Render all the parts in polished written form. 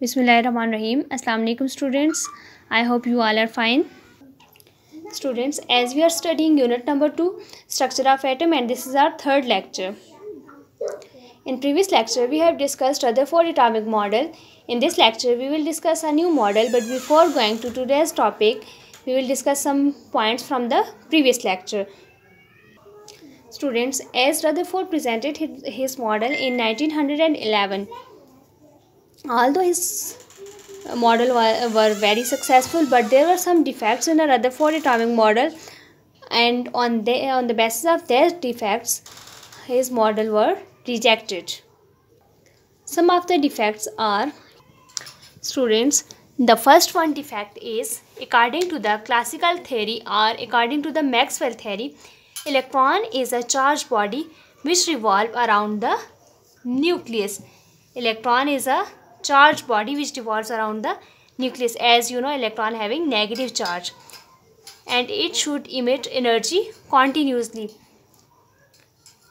Bismillahirrahmanirrahim. Assalamu alaikum students. I hope you all are fine. Students, as we are studying unit number 2, structure of atom, and this is our third lecture. In previous lecture, we have discussed Rutherford atomic model. In this lecture, we will discuss a new model, but before going to today's topic, we will discuss some points from the previous lecture. Students, as Rutherford presented his model in 1911, although his model were very successful, but there were some defects in the Rutherford atomic model, and on the basis of their defects, his model were rejected. Some of the defects are, students, the first one defect is, according to the classical theory or according to the Maxwell theory, electron is a charged body which revolves around the nucleus. Electron is a charged body which revolves around the nucleus. As you know, electron having negative charge, and it should emit energy continuously.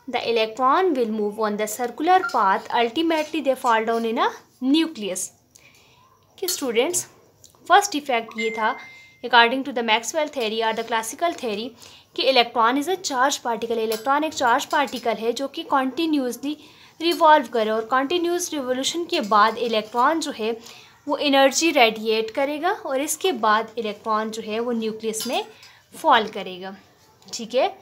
The electron will move on the circular path. Ultimately, they fall down in a nucleus. Okay, students, first defect ये था according to the Maxwell theory or the classical theory कि electron is a charge particle. Electron एक charge particle है जो कि continuously revolve करे, और continuous revolution के बाद इलेक्ट्रॉन जो है वो एनर्जी रेडिएट करेगा, और इसके बाद इलेक्ट्रॉन जो है वो न्यूक्लियस में फॉल करेगा. ठीक है,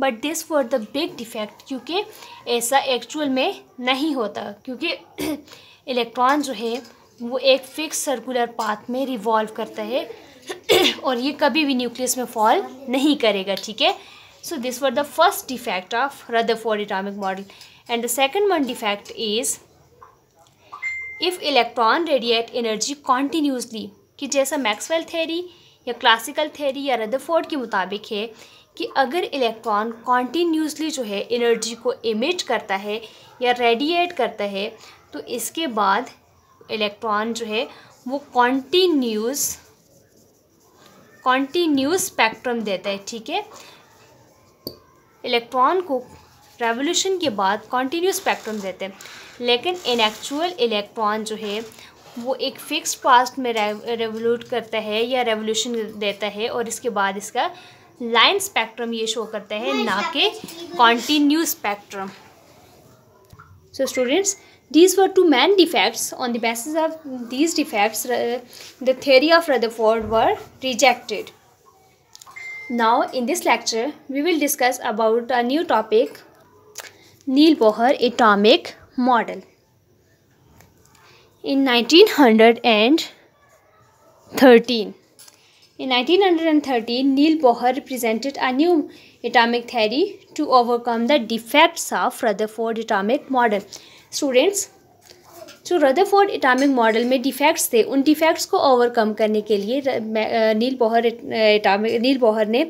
but this for the big defect, क्योंकि ऐसा एक्चुअल में नहीं होता, क्योंकि इलेक्ट्रॉन जो है वो एक फिक्स सर्कुलर पाथ में रिवॉल्व करता है और ये कभी भी न्यूक्लियस में फॉल नहीं करेगा. ठीक है, so this were the first defect of Rutherford atomic model. And the second one defect is, if electron radiate energy continuously, कि जैसा मैक्सवेल थ्योरी या क्लासिकल थ्योरी या रदरफोर्ड के मुताबिक है कि अगर इलेक्ट्रॉन कॉन्टीन्यूसली जो है एनर्जी को इमिट करता है या रेडिएट करता है, तो इसके बाद इलेक्ट्रॉन जो है वो कॉन्टीन्यूस स्पेक्ट्रम देता है. ठीक है, इलेक्ट्रॉन को रेवोल्यूशन के बाद कॉन्टीन्यूस स्पेक्ट्रम देते हैं, लेकिन इन एक्चुअल इलेक्ट्रॉन जो है वो एक फिक्स पाथ में रेवोल्यूट करता है या रेवोल्यूशन देता है, और इसके बाद इसका लाइन स्पेक्ट्रम ये शो करता है, ना कि continuous spectrum. So students, these were two main defects. On the basis of these defects, the theory of Rutherford were rejected. Now in this lecture we will discuss about a new topic, Neal-Bohr atomic model. In 1913, Neal-Bohr presented a new atomic theory to overcome the defects of Rutherford atomic model. Students, जो Rutherford atomic model में defects थे, उन defects को overcome करने के लिए नील Bohr ने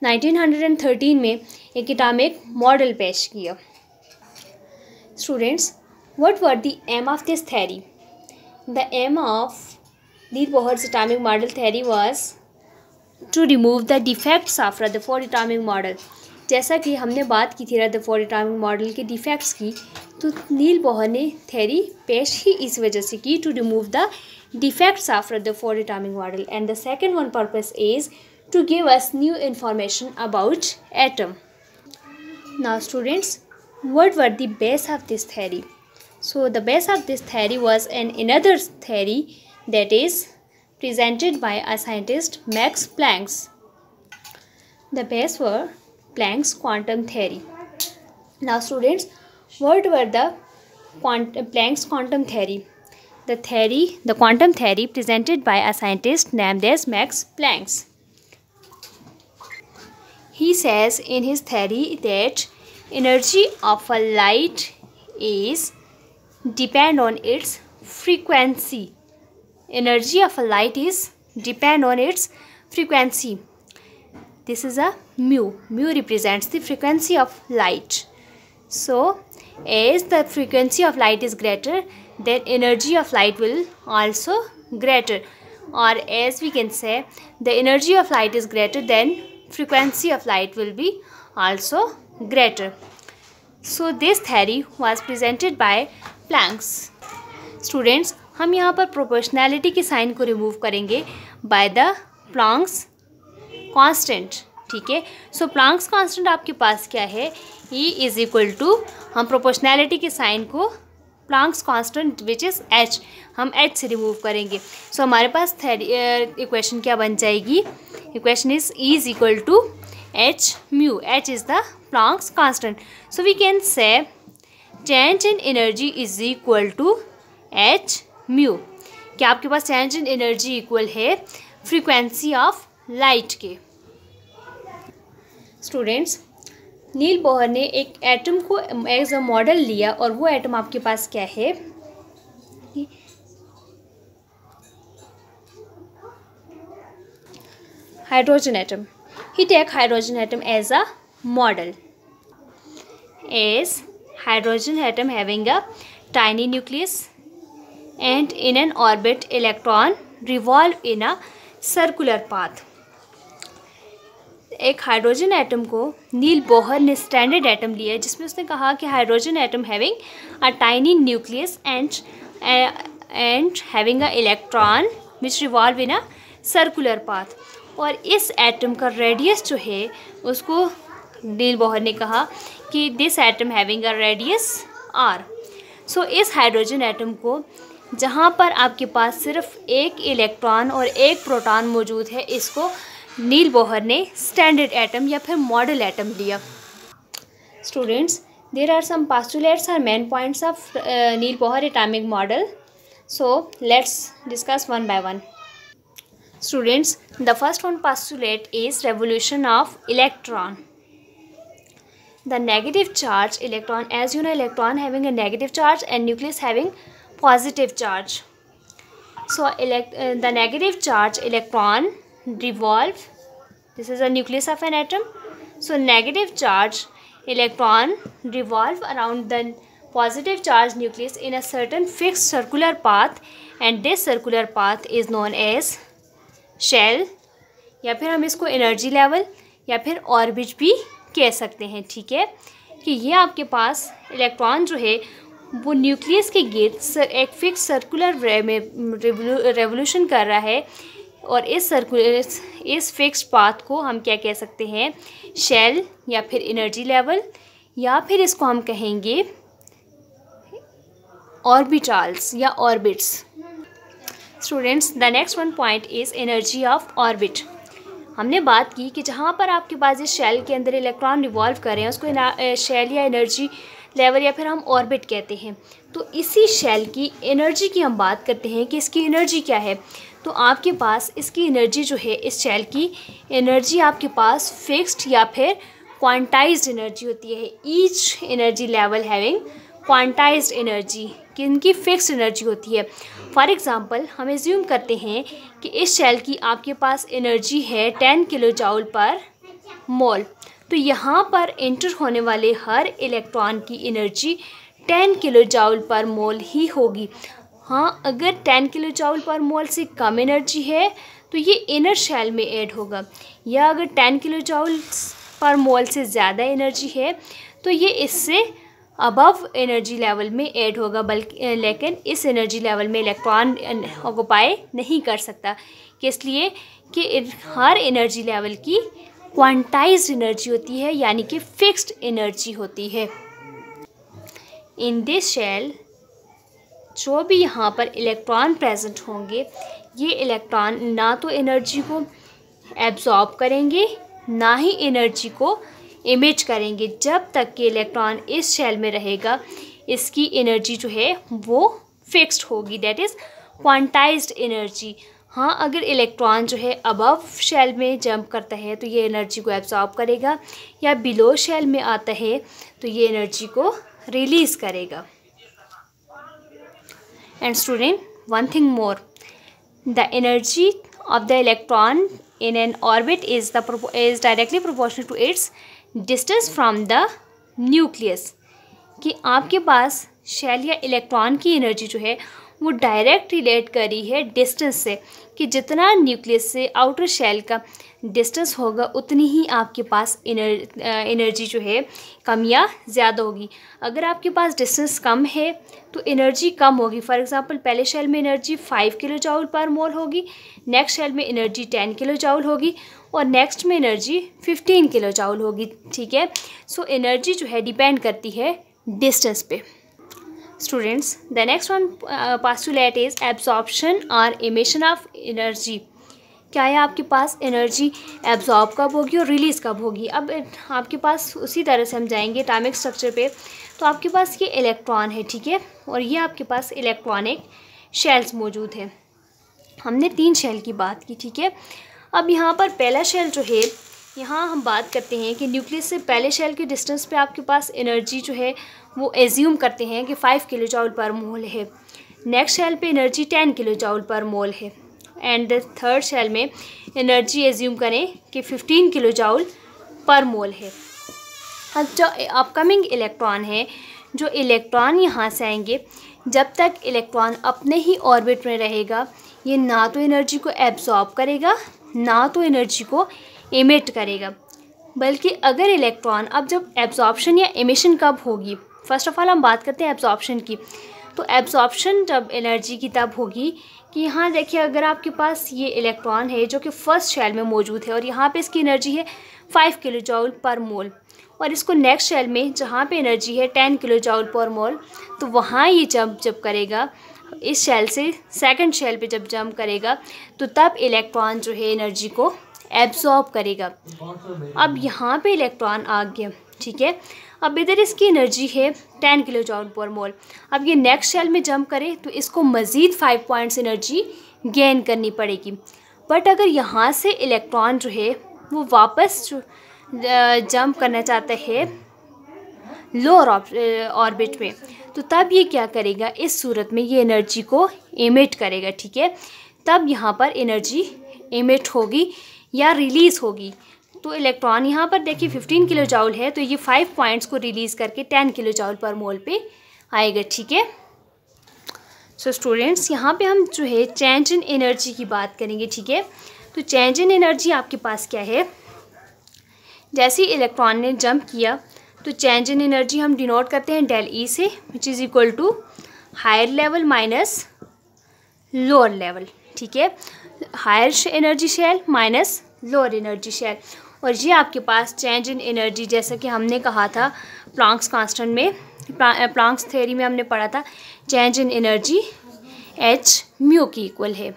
1913 में एक एटॉमिक मॉडल पेश किया. Students, what were the aim of this theory? The aim of Niels Bohr's atomic model theory was to remove the defects of Rutherford atomic model. जैसा कि हमने बात की थी रदरफोर्ड एटॉमिक मॉडल के डिफेक्ट्स की, तो नील बोहर ने थ्योरी पेश ही इस वजह से की to remove the defects of Rutherford atomic model. And the second one purpose is to give us new information about atom. Now students, what were the base of this theory? So the base of this theory was an another theory that is presented by a scientist, Max Planck. The base were Planck's quantum theory. Now students, what were the Planck's quantum theory? The quantum theory presented by a scientist named as Max Planck. He says in his theory that energy of a light is depend on its frequency. Energy of a light is depend on its frequency. This is a mu. Mu represents the frequency of light. So, as the frequency of light is greater, then energy of light will also greater. Or as we can say, the energy of light is greater, then frequency of light will be also greater. So, this theory was presented by Planck. Students, हम यहाँ पर proportionality के sign को remove करेंगे by the Planck's constant, ठीक है। सो Planck's constant आपके पास क्या है, E इज इक्वल टू, हम प्रोपोर्शनैलिटी के साइन को Planck's constant which is H, हम H से रिमूव करेंगे। सो हमारे पास इक्वेशन क्या बन जाएगी, equation is E is equal to H mu, H is the Planck's constant. So we can say change in energy is equal to H mu. क्या आपके पास चेंज इन एनर्जी इक्वल है frequency of light के। Students, Niels Bohr ने एक atom को as a model लिया और वो एटम आपके पास क्या है, hydrogen atom. He take hydrogen atom as a model, as hydrogen atom having a tiny nucleus and in an orbit electron revolve in a circular path। एक hydrogen atom को नील Bohr ने स्टैंडर्ड एटम लिया जिसमें उसने कहा कि hydrogen atom having a tiny nucleus and having a electron which revolve in a circular path. और इस एटम का रेडियस जो है उसको नील बोहर ने कहा कि this atom having a radius R. So इस हाइड्रोजन एटम को जहाँ पर आपके पास सिर्फ एक इलेक्ट्रॉन और एक प्रोटॉन मौजूद है, इसको नील बोहर ने स्टैंडर्ड एटम या फिर मॉडल एटम लिया। Students, there are some postulates are main points of Niels Bohr atomic model, so let's discuss one by one. Students, the first one postulate is revolution of electron। The negative charge electron, as you know, electron having a negative charge and nucleus having positive charge. So the negative charge electron revolve, this is a nucleus of an atom, so negative charge electron revolve around the positive charge nucleus in a certain fixed circular path, and this circular path is known as shell, या फिर हम इसको energy level या फिर orbit भी कह सकते हैं, ठीक है। कि ये आपके पास इलेक्ट्रॉन जो है वो न्यूक्लियस के गिर्द एक फिक्स सर्कुलर वे में रेवोल्यूशन कर रहा है, और इस फिक्स पाथ को हम क्या कह सकते हैं, शेल या फिर एनर्जी लेवल, या फिर इसको हम कहेंगे ऑर्बिटल्स या orbits. Students, the next one point is energy of orbit. हमने बात की कि जहाँ पर आपके पास इस शेल के अंदर इलेक्ट्रॉन रिवॉल्व कर रहे हैं उसको शेल या एनर्जी लेवल या फिर हम ऑर्बिट कहते हैं। तो इसी शेल की एनर्जी की हम बात करते हैं कि इसकी एनर्जी क्या है। तो आपके पास इसकी एनर्जी जो है, इस शेल की एनर्जी आपके पास फिक्स्ड या फिर क्वांटाइज्ड एनर्जी होती है। Each energy level having quantized energy, कि इनकी फिक्स्ड एनर्जी होती है। फॉर एग्ज़ाम्पल, हम एज्यूम करते हैं कि इस शेल की आपके पास एनर्जी है 10 किलो जूल पर मोल। तो यहाँ पर एंटर होने वाले हर इलेक्ट्रॉन की एनर्जी 10 किलो जूल पर मोल ही होगी। हाँ, अगर 10 किलो जूल पर मोल से कम एनर्जी है तो ये इनर शेल में ऐड होगा, या अगर 10 किलो जूल पर मोल से ज़्यादा एनर्जी है तो ये इससे अबव एनर्जी लेवल में ऐड होगा, बल्कि लेकिन इस एनर्जी लेवल में इलेक्ट्रॉन ऑक्युपाई नहीं कर सकता, कि इसलिए कि हर एनर्जी लेवल की क्वांटाइज्ड एनर्जी होती है, यानी कि फिक्स्ड एनर्जी होती है। इन दिस शेल जो भी यहाँ पर इलेक्ट्रॉन प्रेजेंट होंगे, ये इलेक्ट्रॉन ना तो एनर्जी को एब्जॉर्ब करेंगे ना ही एनर्जी को इमिट करेंगे। जब तक कि इलेक्ट्रॉन इस शेल में रहेगा, इसकी एनर्जी जो है वो फिक्स्ड होगी, दैट इज़ क्वांटाइज्ड एनर्जी। हाँ, अगर इलेक्ट्रॉन जो है अबव शेल में जंप करता है तो ये एनर्जी को एब्जॉर्ब करेगा, या बिलो शेल में आता है तो ये एनर्जी को रिलीज़ करेगा। And student, one thing more, the energy of the electron in an orbit is directly proportional to its distance from the nucleus। कि आपके पास शेल या इलेक्ट्रॉन की एनर्जी जो है वो डायरेक्ट रिलेट कर रही है डिस्टेंस से, कि जितना न्यूक्लियस से आउटर शेल का डिस्टेंस होगा उतनी ही आपके पास एनर्जी जो है कम या ज़्यादा होगी। अगर आपके पास डिस्टेंस कम है तो एनर्जी कम होगी। फॉर एग्जांपल पहले शेल में एनर्जी 5 किलो जूल पर मोल होगी, नेक्स्ट शेल में एनर्जी 10 किलो जूल होगी और नेक्स्ट में एनर्जी 15 किलो जूल होगी। ठीक है, सो एनर्जी जो है डिपेंड करती है डिस्टेंस पे। Students, the next one postulate is absorption or emission of energy। क्या है आपके पास एनर्जी एब्जॉर्ब कब होगी और रिलीज़ कब होगी। अब आपके पास उसी तरह से हम जाएंगे एटॉमिक स्ट्रक्चर पे। तो आपके पास ये इलेक्ट्रॉन है, ठीक है, और ये आपके पास इलेक्ट्रॉनिक शेल्स मौजूद है। हमने 3 शेल की बात की, ठीक है। अब यहाँ पर पहला शेल जो है, यहाँ हम बात करते हैं कि न्यूक्लियस से पहले शेल के डिस्टेंस पे आपके पास एनर्जी जो है वो एज्यूम करते हैं कि 5 किलो जूल पर मोल है। नेक्स्ट शेल पे एनर्जी 10 किलो जूल पर मोल है एंड थर्ड शेल में एनर्जी एज्यूम करें कि 15 किलो जूल पर मोल है। अब जो अपकमिंग इलेक्ट्रॉन है, जो इलेक्ट्रॉन यहाँ से आएंगे, जब तक इलेक्ट्रॉन अपने ही ऑर्बिट में रहेगा ये ना तो एनर्जी को एब्जॉर्ब करेगा ना तो एनर्जी को एमिट करेगा। बल्कि अगर इलेक्ट्रॉन, अब जब एब्जॉर्प्शन या एमिशन कब होगी, फर्स्ट ऑफ ऑल हम बात करते हैं एब्जॉर्प्शन की। तो एब्जॉर्प्शन जब एनर्जी की तब होगी कि यहाँ देखिए, अगर आपके पास ये इलेक्ट्रॉन है जो कि फर्स्ट शेल में मौजूद है और यहाँ पे इसकी एनर्जी है 5 किलो जूल पर मोल, और इसको नेक्स्ट शेल में जहाँ पे एनर्जी है 10 किलो जूल पर मोल, तो वहाँ ये जब करेगा इस शेल से सेकंड शेल पे जब जंप करेगा तो तब इलेक्ट्रॉन जो है एनर्जी को एब्जॉर्ब करेगा। अब यहाँ पे इलेक्ट्रॉन आ गया, ठीक है। अब इधर इसकी एनर्जी है 10 किलो जूल पर मोल। अब ये नेक्स्ट शेल में जंप करे तो इसको मज़ीद 5 पॉइंट्स एनर्जी गेन करनी पड़ेगी। बट अगर यहाँ से इलेक्ट्रॉन जो है वो वापस जंप करना चाहता है लोअर ऑर्बिट में, तो तब ये क्या करेगा, इस सूरत में ये एनर्जी को एमिट करेगा, ठीक है। तब यहाँ पर एनर्जी एमिट होगी या रिलीज़ होगी। तो इलेक्ट्रॉन यहाँ पर देखिए 15 किलो जूल है, तो ये 5 पॉइंट्स को रिलीज़ करके 10 किलो जूल पर मोल पे आएगा, ठीक है। सो स्टूडेंट्स, यहाँ पे हम जो है चेंज इन एनर्जी की बात करेंगे, ठीक है। तो चेंज इन एनर्जी आपके पास क्या है, जैसे ही इलेक्ट्रॉन ने जंप किया तो चेंज इन एनर्जी हम डिनोट करते हैं डेल ई से, which is equal to higher level minus lower level, ठीक है। Higher energy shell minus lower energy shell. और ये आपके पास चेंज इन एनर्जी, जैसा कि हमने कहा था प्लैंक्स कांस्टेंट में, प्लैंक्स थ्योरी में हमने पढ़ा था, change in energy H mu की इक्वल है।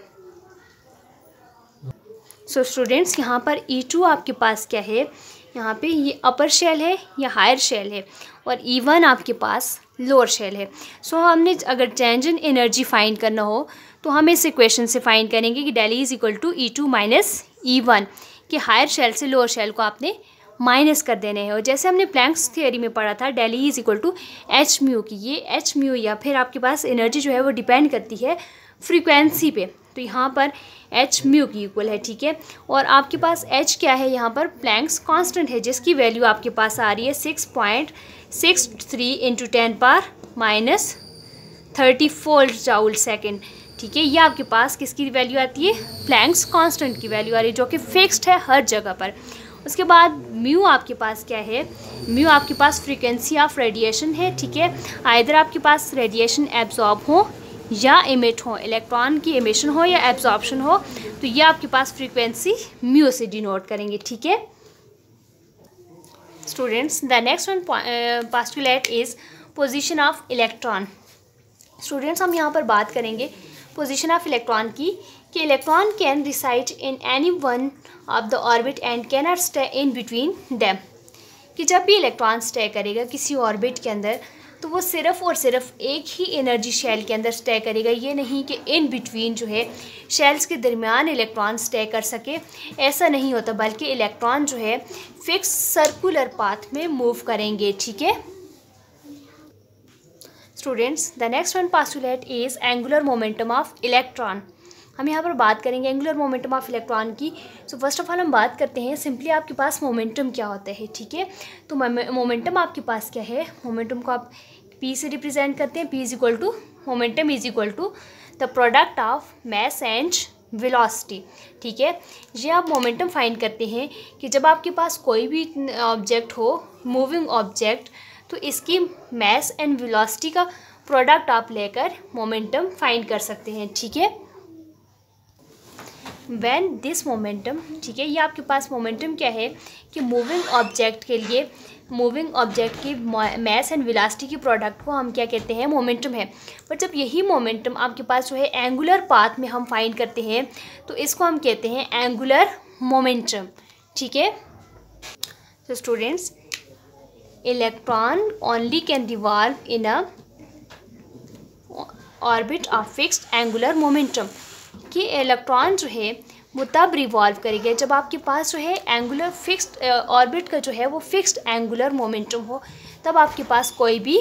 सो स्टूडेंट्स, यहाँ पर E2 आपके पास क्या है, यहाँ पे ये अपर शेल है या हायर शेल है और E1 आपके पास लोअर शेल है। सो हमने अगर चेंज इन एनर्जी फाइंड करना हो तो हम इस इक्वेशन से फाइंड करेंगे कि del E is equal to E2 minus E1, कि हायर शेल से लोअर शेल को आपने माइनस कर देने हैं। और जैसे हमने प्लैंक्स थ्योरी में पढ़ा था del E is equal to H mu की, ये एच म्यू या फिर आपके पास एनर्जी जो है वो डिपेंड करती है फ्रीक्वेंसी पे, तो यहाँ पर एच म्यू की इक्वल है, ठीक है। और आपके पास एच क्या है, यहाँ पर प्लैंक्स कांस्टेंट है जिसकी वैल्यू आपके पास आ रही है 6.63 into 10 power minus 34 joule second, ठीक है। ये आपके पास किसकी वैल्यू आती है, प्लैंक्स कांस्टेंट की वैल्यू आ रही है जो कि फिक्स्ड है हर जगह पर। उसके बाद म्यू आपके पास क्या है, म्यू आपके पास फ्रीक्वेंसी ऑफ रेडिएशन है, ठीक है। आइदर आपके पास रेडिएशन एब्जॉर्ब हो या इमिट हो, इलेक्ट्रॉन की इमिशन हो या एब्जॉर्प्शन हो, तो ये आपके पास फ्रीक्वेंसी म्यू से डिनोट करेंगे, ठीक है। Students, the next one postulate is position of electron. Students, हम यहाँ पर बात करेंगे पोजीशन ऑफ इलेक्ट्रॉन की, कि electron can reside in any one of the orbit and can not stay in between them, कि जब भी इलेक्ट्रॉन स्टे करेगा किसी ऑर्बिट के अंदर तो वो सिर्फ़ और सिर्फ एक ही एनर्जी शेल के अंदर स्टे करेगा। ये नहीं कि इन बिटवीन जो है शेल्स के दरमियान इलेक्ट्रॉन स्टे कर सके, ऐसा नहीं होता, बल्कि इलेक्ट्रॉन जो है फिक्स सर्कुलर पाथ में मूव करेंगे, ठीक है। Students, the next one postulate is angular momentum of electron. हम यहाँ पर बात करेंगे एंगुलर मोमेंटम ऑफ इलेक्ट्रॉन की। सो फर्स्ट ऑफ ऑल हम बात करते हैं सिंपली आपके पास मोमेंटम क्या होता है, ठीक है। तो मोमेंटम आपके पास क्या है, मोमेंटम को आप P से रिप्रेजेंट करते हैं, P is equal to momentum is equal to the product of mass and velocity. ठीक है, ये आप मोमेंटम फाइंड करते हैं कि जब आपके पास कोई भी ऑब्जेक्ट हो, मूविंग ऑब्जेक्ट, तो इसकी मास एंड वेलोसिटी का प्रोडक्ट आप लेकर मोमेंटम फाइंड कर सकते हैं। ठीक है, व्हेन दिस मोमेंटम, ठीक है, ये आपके पास मोमेंटम क्या है कि मूविंग ऑब्जेक्ट के लिए, मूविंग ऑब्जेक्ट की मास एंड वेलोसिटी की प्रोडक्ट को हम क्या कहते हैं, मोमेंटम है। पर जब यही मोमेंटम आपके पास जो है एंगुलर पाथ में हम फाइंड करते हैं तो इसको हम कहते हैं एंगुलर मोमेंटम। ठीक है, तो students, electron only can revolve in a orbit of fixed angular momentum, कि इलेक्ट्रॉन जो है वो तब रिवॉल्व करेगा जब आपके पास जो है एंगुलर फिक्स्ड ऑर्बिट का जो है वो फिक्स्ड एंगुलर मोमेंटम हो, तब आपके पास कोई भी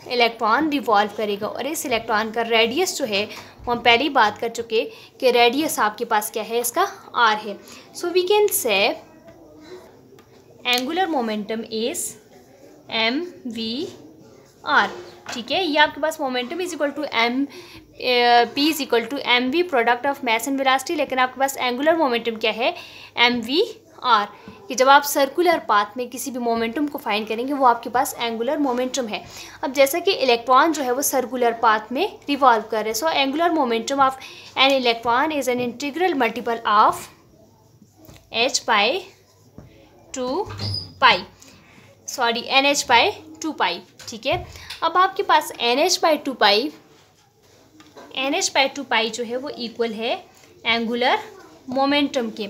इलेक्ट्रॉन रिवॉल्व करेगा। और इस इलेक्ट्रॉन का रेडियस जो है वो हम पहले ही बात कर चुके कि रेडियस आपके पास क्या है, इसका r है। So we can say angular momentum is mv/r। ठीक है, ये आपके पास momentum is equal to p is equal to mv product of mass and velocity, लेकिन आपके पास एंगुलर मोमेंटम क्या है, mv/r, कि जब आप सर्कुलर पाथ में किसी भी मोमेंटम को फाइंड करेंगे वो आपके पास एंगुलर मोमेंटम है। अब जैसा कि इलेक्ट्रॉन जो है वो सर्कुलर पाथ में रिवॉल्व कर रहे हैं, so angular momentum of an electron is an integral multiple of nh/2π। ठीक है, अब आपके पास nh/2π जो है वो इक्वल है एंगुलर मोमेंटम के।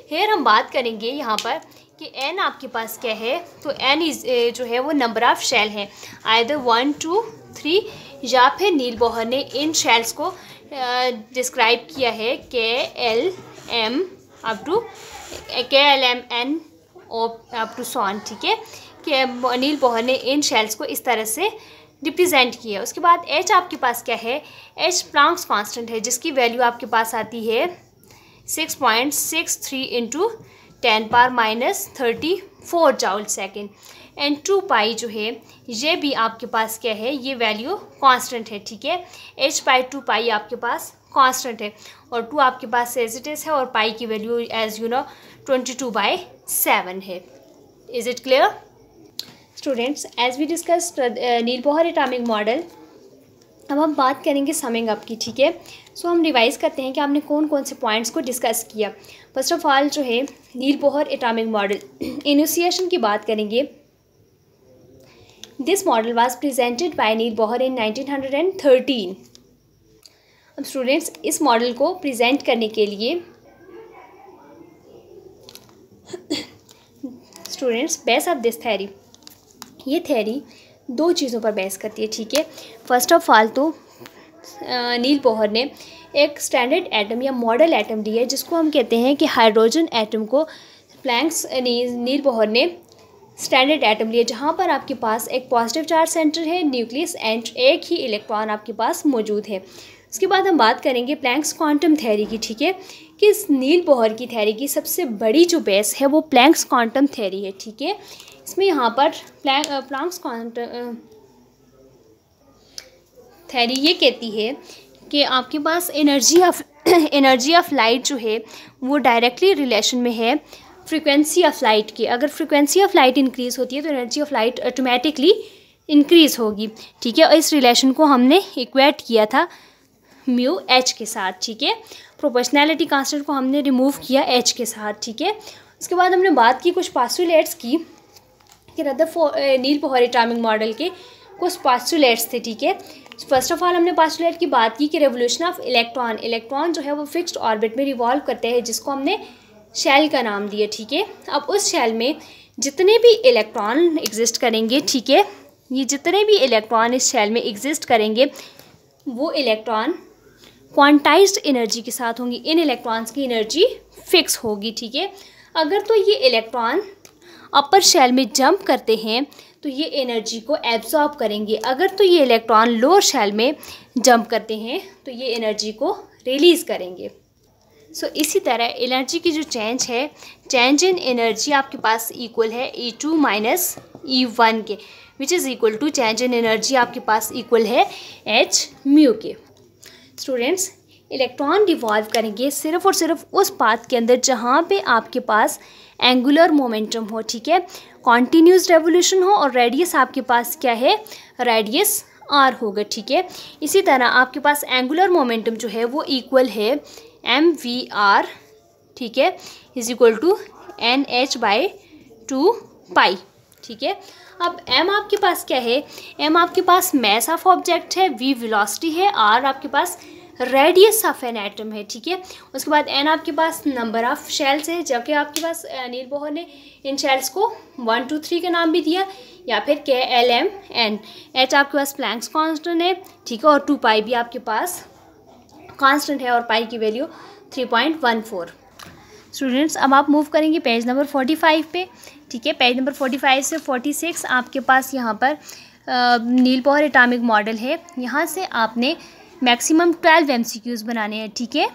फिर हम बात करेंगे यहाँ पर कि n आपके पास क्या है, तो n इज जो है वो नंबर ऑफ शेल है, आइदर 1 2 3, या फिर नील बोहर ने इन शेल्स को डिस्क्राइब किया है KLM KLMN अप टू सॉन। ठीक है, कि नील बोहर ने इन शेल्स को इस तरह से रिप्रेजेंट किया। उसके बाद h आपके पास क्या है, h प्लैंक्स कांस्टेंट है, जिसकी वैल्यू आपके पास आती है 6.63 इंटू 10⁻³ जूल सेकेंड। एंड 2π जो है ये भी आपके पास क्या है, ये वैल्यू कांस्टेंट है। ठीक है, h/2π आपके पास कांस्टेंट है और 2 आपके पास एज इट इज़ है, और पाई की वैल्यू एज यू नो 22/7 है। Is it clear students? As we discussed Niels Bohr atomic model, अब हम बात करेंगे समिंग अप की। ठीक है, सो हम रिवाइज करते हैं कि आपने कौन कौन से पॉइंट्स को डिस्कस किया। फर्स्ट ऑफ ऑल जो है Niels Bohr atomic model initiation की बात करेंगे। This model was presented by Niels Bohr in 1913। अब स्टूडेंट्स, इस मॉडल को प्रेजेंट करने के लिए students, base of this theory, ये थ्योरी दो चीज़ों पर बेस करती है। ठीक है, फर्स्ट ऑफ ऑल तो नील बोहर ने एक स्टैंडर्ड एटम या मॉडल एटम दी है, जिसको हम कहते हैं कि हाइड्रोजन एटम को प्लैंक्स नील बोहर ने स्टैंडर्ड एटम लिया, जहाँ पर आपके पास एक पॉजिटिव चार्ज सेंटर है, न्यूक्लियस एंड एक ही इलेक्ट्रॉन आपके पास मौजूद है। उसके बाद हम बात करेंगे प्लैंक्स क्वांटम थ्योरी की। ठीक है, कि इस नील बोहर की थ्योरी की सबसे बड़ी जो बेस है वो प्लैंक्स क्वांटम थ्योरी है। ठीक है, इसमें यहाँ पर प्लैंक्स क्वांटम थ्योरी ये कहती है कि आपके पास एनर्जी ऑफ लाइट जो है वो डायरेक्टली रिलेशन में है फ्रीक्वेंसी ऑफ लाइट की। अगर फ्रीक्वेंसी ऑफ लाइट इंक्रीज़ होती है तो energy of light automatically increase होगी। ठीक है, और इस रिलेशन को हमने इक्वेट किया था म्यू एच के साथ। ठीक है, प्रोपोर्शनैलिटी कांस्टेंट को हमने रिमूव किया एच के साथ। ठीक है, उसके बाद हमने बात की कुछ पास्टुलेट्स की कि नील बोहर एटॉमिक मॉडल के कुछ पास्टुलेट्स थे। ठीक है, फर्स्ट ऑफ ऑल हमने पास्टुलेट की बात की कि रेवोल्यूशन ऑफ इलेक्ट्रॉन जो है वो फिक्स्ड ऑर्बिट में रिवॉल्व करते हैं, जिसको हमने शेल का नाम दिया। ठीक है, अब उस शेल में जितने भी इलेक्ट्रॉन एग्जिस्ट करेंगे, ठीक है, ये जितने भी इलेक्ट्रॉन इस शेल में एग्जिस्ट करेंगे वो इलेक्ट्रॉन क्वांटाइज्ड एनर्जी के साथ होंगी। इन इलेक्ट्रॉन्स की एनर्जी फिक्स होगी। ठीक है, अगर तो ये इलेक्ट्रॉन अपर शेल में जंप करते हैं तो ये एनर्जी को एब्जॉर्ब करेंगे, अगर तो ये इलेक्ट्रॉन लोअर शेल में जंप करते हैं तो ये एनर्जी को रिलीज़ करेंगे। सो इसी तरह एनर्जी की जो चेंज इन एनर्जी आपके पास इक्वल है E2 - E1 के, which is equal to change in energy आपके पास इक्वल है एच म्यू के। स्टूडेंट्स, इलेक्ट्रॉन रिवॉल्व करेंगे सिर्फ और सिर्फ उस पाथ के अंदर जहाँ पे आपके पास एंगुलर मोमेंटम हो, ठीक है, कॉन्टीन्यूस रेवोल्यूशन हो और रेडियस आपके पास क्या है, रेडियस आर होगा, ठीक है। इसी तरह आपके पास एंगुलर मोमेंटम जो है वो इक्वल है एम वी आर, ठीक है, is equal to n h by 2 pi, ठीक है। अब एम आपके पास क्या है, एम आपके पास मैस ऑफ ऑब्जेक्ट है, वी वेलोसिटी है, आर आपके पास रेडियस ऑफ एन एटम है, ठीक है। उसके बाद एन आपके पास नंबर ऑफ शेल्स है, जबकि आपके पास नील बोहर ने इन शेल्स को 1 2 3 का नाम भी दिया, या फिर के एल एम एन। एच आपके पास प्लैंक्स कांस्टेंट है, ठीक है, और 2 पाई भी आपके पास कांस्टेंट है और पाई की वैल्यू 3.14। स्टूडेंट्स, अब आप मूव करेंगे पेज नंबर 45 पे, ठीक है। पेज नंबर 45 से 46 आपके पास यहाँ पर नील बोहर एटॉमिक मॉडल है। यहाँ से आपने मैक्सिमम 12 MCQs बनाने हैं, ठीक है।